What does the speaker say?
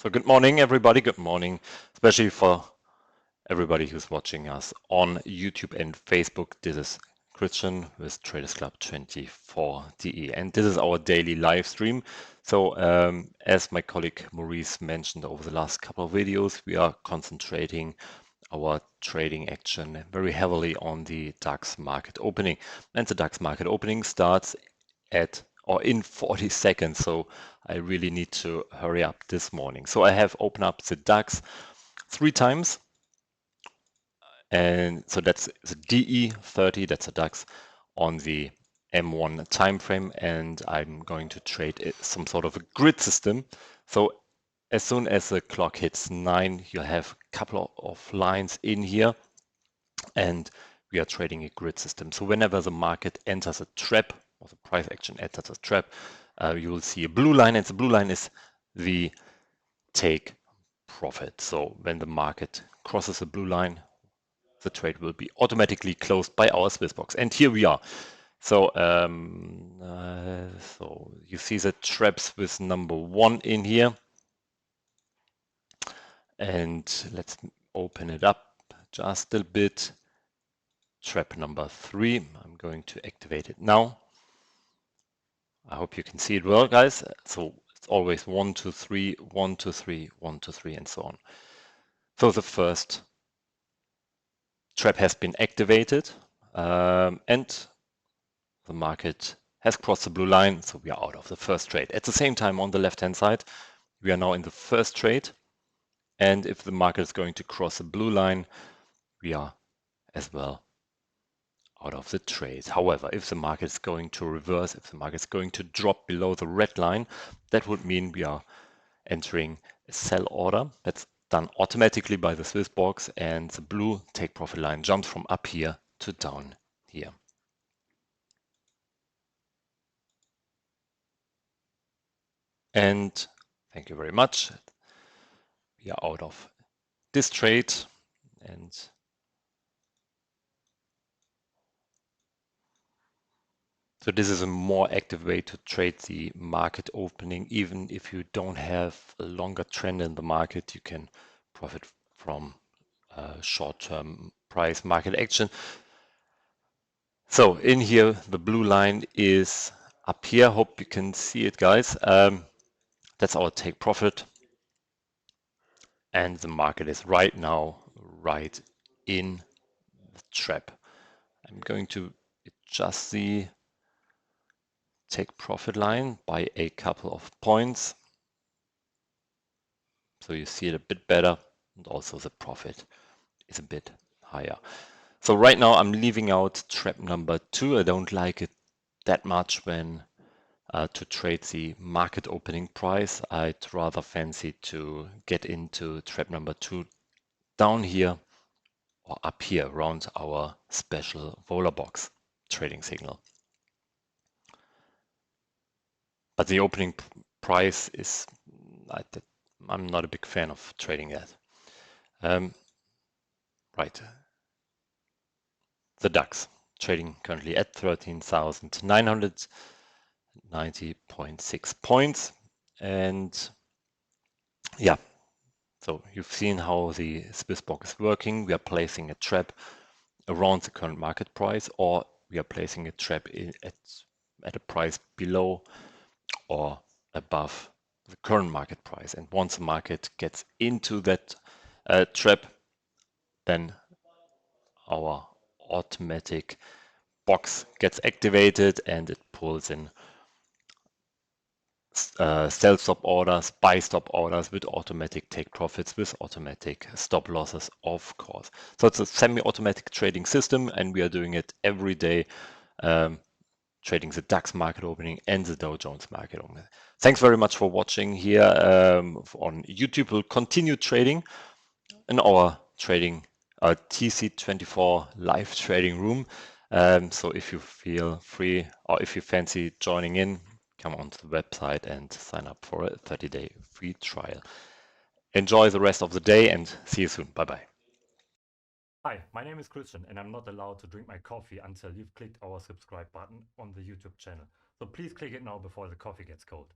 So good morning, everybody. Good morning, especially for everybody who's watching us on YouTube and Facebook. This is Christian with TradersClub24 DE, and this is our daily live stream. So as my colleague Maurice mentioned over the last couple of videos, we are concentrating our trading action very heavily on the DAX market opening. And the DAX market opening starts at or in 40 seconds. So I really need to hurry up this morning. So I have opened up the DAX 3 times. And so that's the DE30, that's a DAX on the M1 time frame. And I'm going to trade some sort of a grid system. So as soon as the clock hits 9, you have a couple of lines in here. And we are trading a grid system. So whenever the market enters a trap, or the price action enters a trap, you will see a blue line, and the blue line is the take profit. So when the market crosses the blue line, the trade will be automatically closed by our SwissBox. And here we are. So, so you see the traps with number 1 in here. And let's open it up just a bit. Trap number 3. I'm going to activate it now. I hope you can see it well, guys. So it's always 1, 2, 3, 1, 2, 3, 1, 2, 3, and so on. So the first trap has been activated, and the market has crossed the blue line. So we are out of the first trade. At the same time, on the left-hand side, we are now in the first trade. And if the market is going to cross the blue line, we are as well out of the trade. However, if the market is going to reverse, if the market is going to drop below the red line, that would mean we are entering a sell order. That's done automatically by the SwissBox, and the blue take profit line jumps from up here to down here. And thank you very much. We are out of this trade, and so this is a more active way to trade the market opening. Even if you don't have a longer trend in the market, you can profit from short-term price market action. So in here, the blue line is up here. Hope you can see it, guys. That's our take profit. And the market is right now right in the trap. I'm going to adjust the take profit line by a couple of points, so you see it a bit better, and also the profit is a bit higher. So right now I'm leaving out trap number 2. I don't like it that much when to trade the market opening price. I'd rather fancy to get into trap number 2 down here or up here around our special vola box trading signal. But the opening price is, I'm not a big fan of trading that. Right. The DAX trading currently at 13,990.6 points. And yeah, so you've seen how the SwissBox is working. We are placing a trap around the current market price, or we are placing a trap at a price below or above the current market price. And once the market gets into that trap, then our automatic box gets activated and it pulls in sell stop orders, buy stop orders with automatic take profits, with automatic stop losses, of course. So it's a semi-automatic trading system, and we are doing it every day, trading the DAX market opening and the Dow Jones market opening. Thanks very much for watching here on YouTube. We'll continue trading in our trading TC24 live trading room. So if you feel free, or if you fancy joining in, come onto the website and sign up for a 30-day free trial. Enjoy the rest of the day and see you soon. Bye-bye. Hi, my name is Christian, and I'm not allowed to drink my coffee until you've clicked our subscribe button on the YouTube channel. So please click it now before the coffee gets cold.